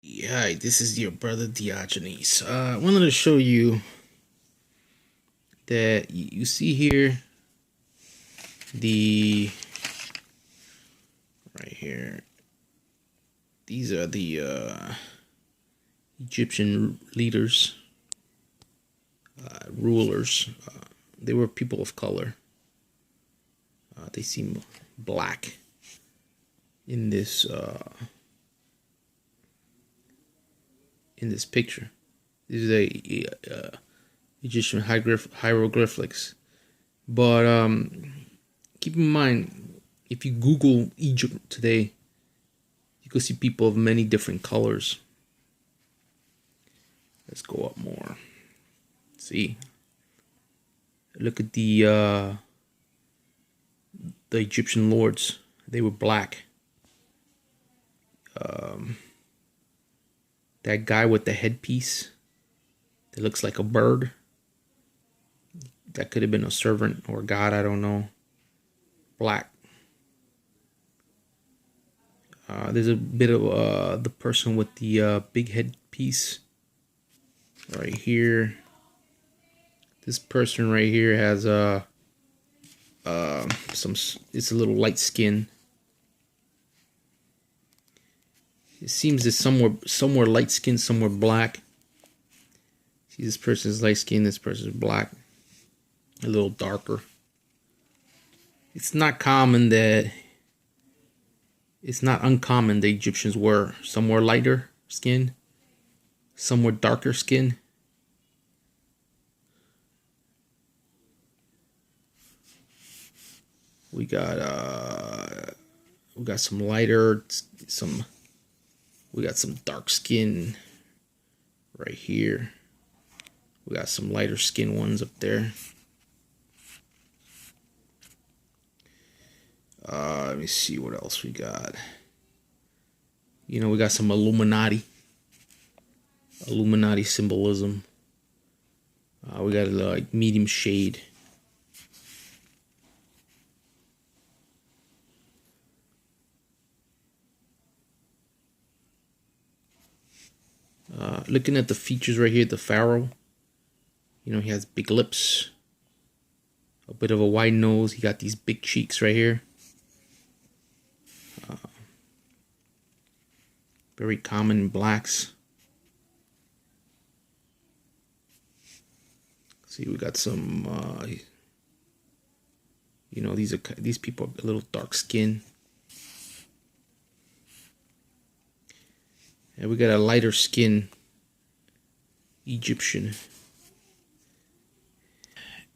Hi, this is your brother Diogenes. I wanted to show you that you see here the right here. These are the Egyptian leaders, rulers. They were people of color. They seem black in this picture. These are the Egyptian hieroglyphics. But keep in mind, if you Google Egypt today, you can see people of many different colors. Let's go up more. See, look at the Egyptian lords. They were black. That guy with the headpiece that looks like a bird. That could have been a servant or god. I don't know. Black. There's a bit of the person with the big headpiece right here. This person right here has it's a little light skin. It seems it's somewhere light skin, somewhere black. See, this person's light skin, this person's black, a little darker. It's not uncommon the Egyptians were somewhere lighter skin, somewhere darker skin. We got some lighter, we got some dark skin right here. We got some lighter skin ones up there. Let me see what else we got. We got some Illuminati symbolism. We got like medium shade. Looking at the features right here, the pharaoh. He has big lips, a bit of a wide nose. He got these big cheeks right here. Very common in blacks. See, we got some. These people are a little dark skin. And we got a lighter skin Egyptian.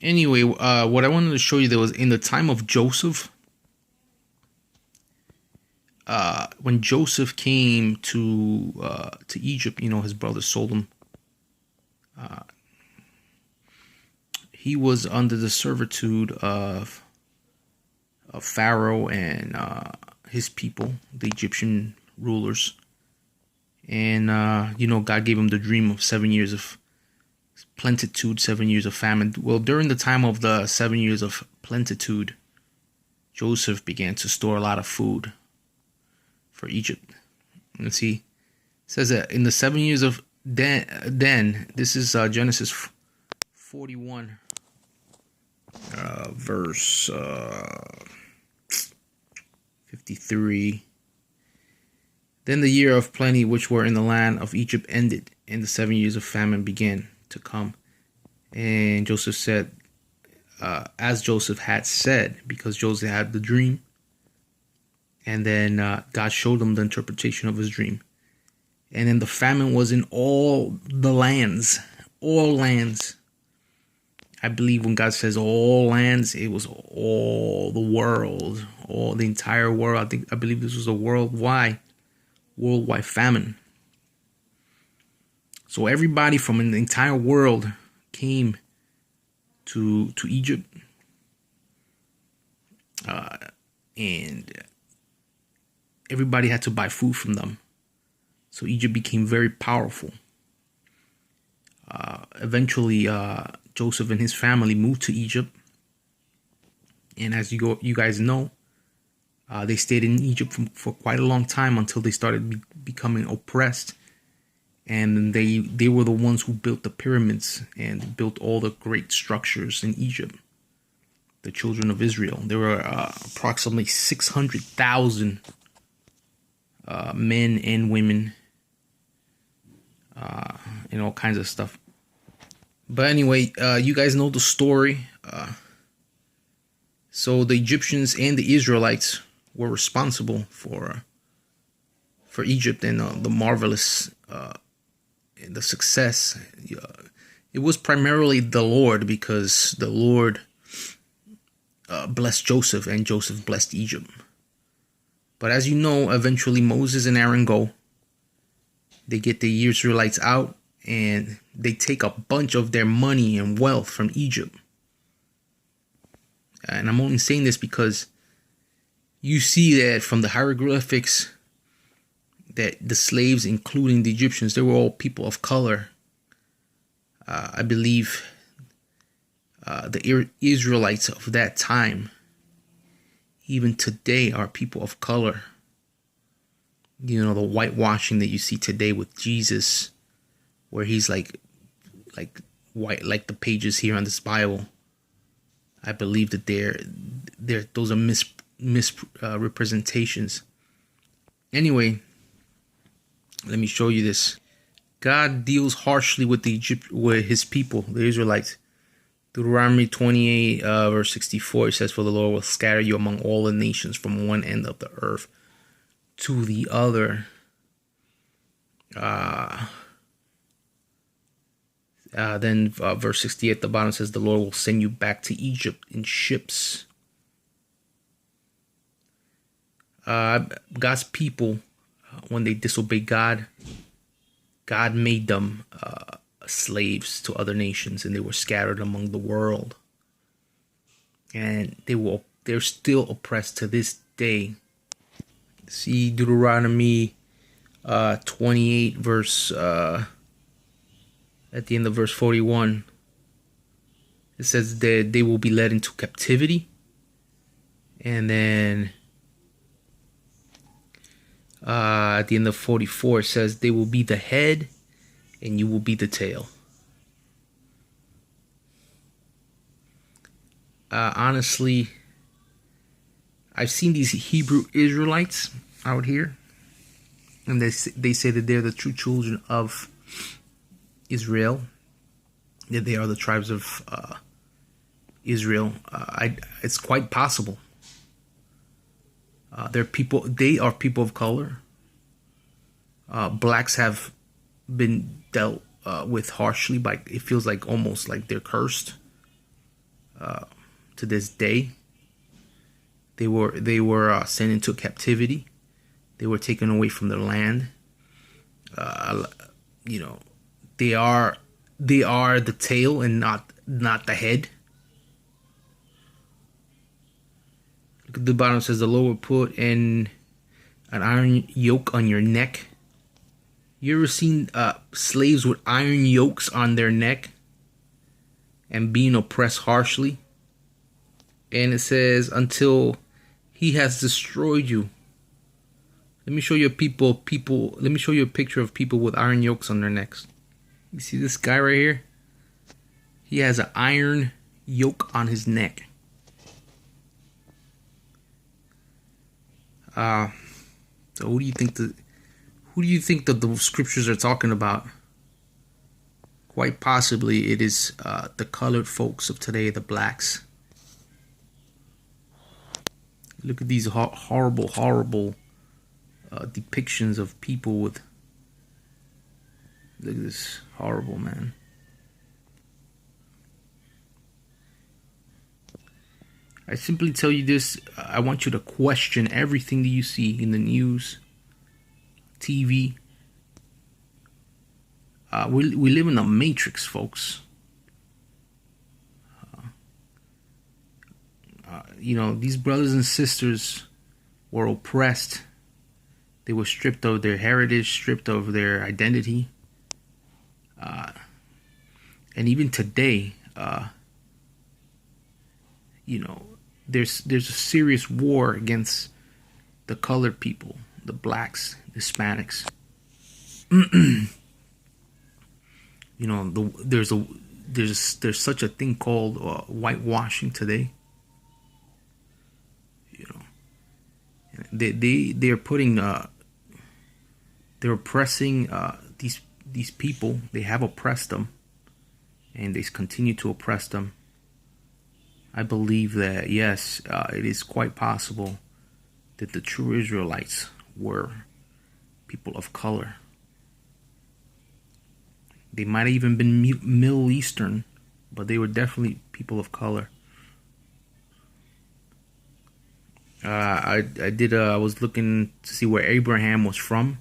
Anyway, what I wanted to show you, there was in the time of Joseph, when Joseph came to Egypt, his brother sold him. He was under the servitude of Pharaoh and his people, the Egyptian rulers. And, God gave him the dream of 7 years of plenitude, 7 years of famine. Well, during the time of the 7 years of plenitude, Joseph began to store a lot of food for Egypt. Let's see. It says that in the 7 years of then this is Genesis 41, verse 53. Then the year of plenty which were in the land of Egypt ended, and the 7 years of famine began to come. And Joseph said, as Joseph had said, because Joseph had the dream, and then God showed him the interpretation of his dream. And then the famine was in all the lands, all lands. I believe when God says all lands, it was all the world, all the entire world. I believe this was a worldwide famine. So everybody from the entire world came to Egypt, and everybody had to buy food from them. So Egypt became very powerful. Eventually, Joseph and his family moved to Egypt, and as you guys know, they stayed in Egypt for quite a long time until they started becoming oppressed and they were the ones who built the pyramids and built all the great structures in Egypt. The children of Israel. There were approximately 600,000 men and women, and all kinds of stuff. But anyway, you guys know the story. So the Egyptians and the Israelites were responsible for Egypt and the marvelous and the success. It was primarily the Lord, because the Lord blessed Joseph and Joseph blessed Egypt. But as you know, eventually Moses and Aaron go. They get the Israelites out and they take a bunch of their money and wealth from Egypt. And I'm only saying this because you see that from the hieroglyphics that the slaves, including the Egyptians, they were all people of color. I believe the Israelites of that time, even today, are people of color. You know, the whitewashing that you see today with Jesus, where he's like white, like the pages here on this Bible. I believe that those are misrepresentations. Anyway, let me show you this. God deals harshly with with his people, the Israelites. Deuteronomy 28, verse 64, it says, "For the Lord will scatter you among all the nations from one end of the earth to the other." Then verse 68 at the bottom says, "The Lord will send you back to Egypt in ships." God's people, when they disobeyed God, God made them slaves to other nations, and they were scattered among the world. And they're still oppressed to this day. See Deuteronomy 28 verse at the end of verse 41. It says that they will be led into captivity. And then at the end of 44, it says they will be the head and you will be the tail. Honestly, I've seen these Hebrew Israelites out here, and they say that they're the true children of Israel, that they are the tribes of Israel. It's quite possible. They are people of color. Blacks have been dealt with harshly by, it feels like almost like they're cursed to this day. They were sent into captivity. They were taken away from their land. You know, they are the tail and not the head. Look at the bottom, it says the Lord will put in an iron yoke on your neck. You ever seen slaves with iron yokes on their neck and being oppressed harshly? And it says, until he has destroyed you. Let me show you let me show you a picture of people with iron yokes on their necks. You see this guy right here? He has an iron yoke on his neck. So who do you think that the scriptures are talking about? Quite possibly it is the colored folks of today, the blacks. Look at these horrible depictions of people with. Look at this, horrible, man. I simply tell you this. I want you to question everything that you see in the news, TV. We live in a matrix, folks. You know, these brothers and sisters were oppressed. They were stripped of their heritage, stripped of their identity. And even today, you know, there's a serious war against the colored people, the blacks, Hispanics. You know, there's such a thing called whitewashing today. You know, they're putting they're oppressing these people. They have oppressed them, and they continue to oppress them. I believe that yes, it is quite possible that the true Israelites were people of color. They might have even been Middle Eastern, but they were definitely people of color. I was looking to see where Abraham was from.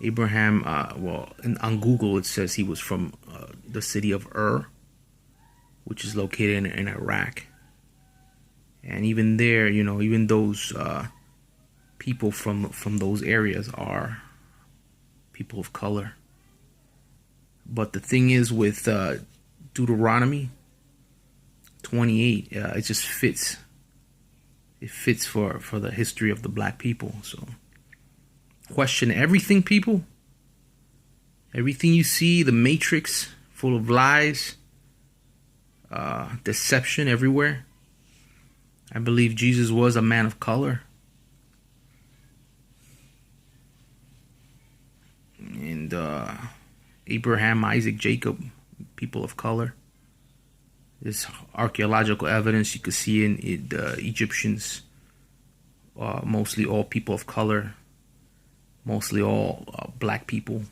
Abraham, on Google it says he was from the city of Ur, which is located in Iraq. And even there, you know, even those people from those areas are people of color. But the thing is with Deuteronomy 28, it just fits. It fits for the history of the black people. So question everything, people. Everything you see, the matrix full of lies, deception everywhere. I believe Jesus was a man of color. And Abraham, Isaac, Jacob, people of color. There's archaeological evidence you could see in the Egyptians, mostly all people of color, mostly all black people.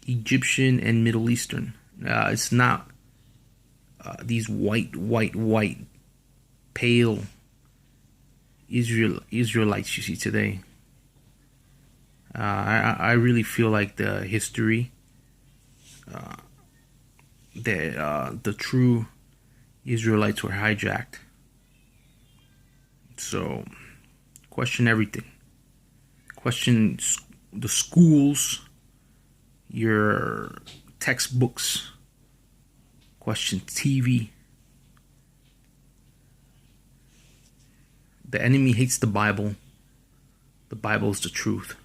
Egyptian and Middle Eastern. It's not these white, pale Israelites you see today. I really feel like the history that the true Israelites were hijacked. So question everything. Question the schools, your textbooks. Question TV. The enemy hates the Bible. The Bible is the truth.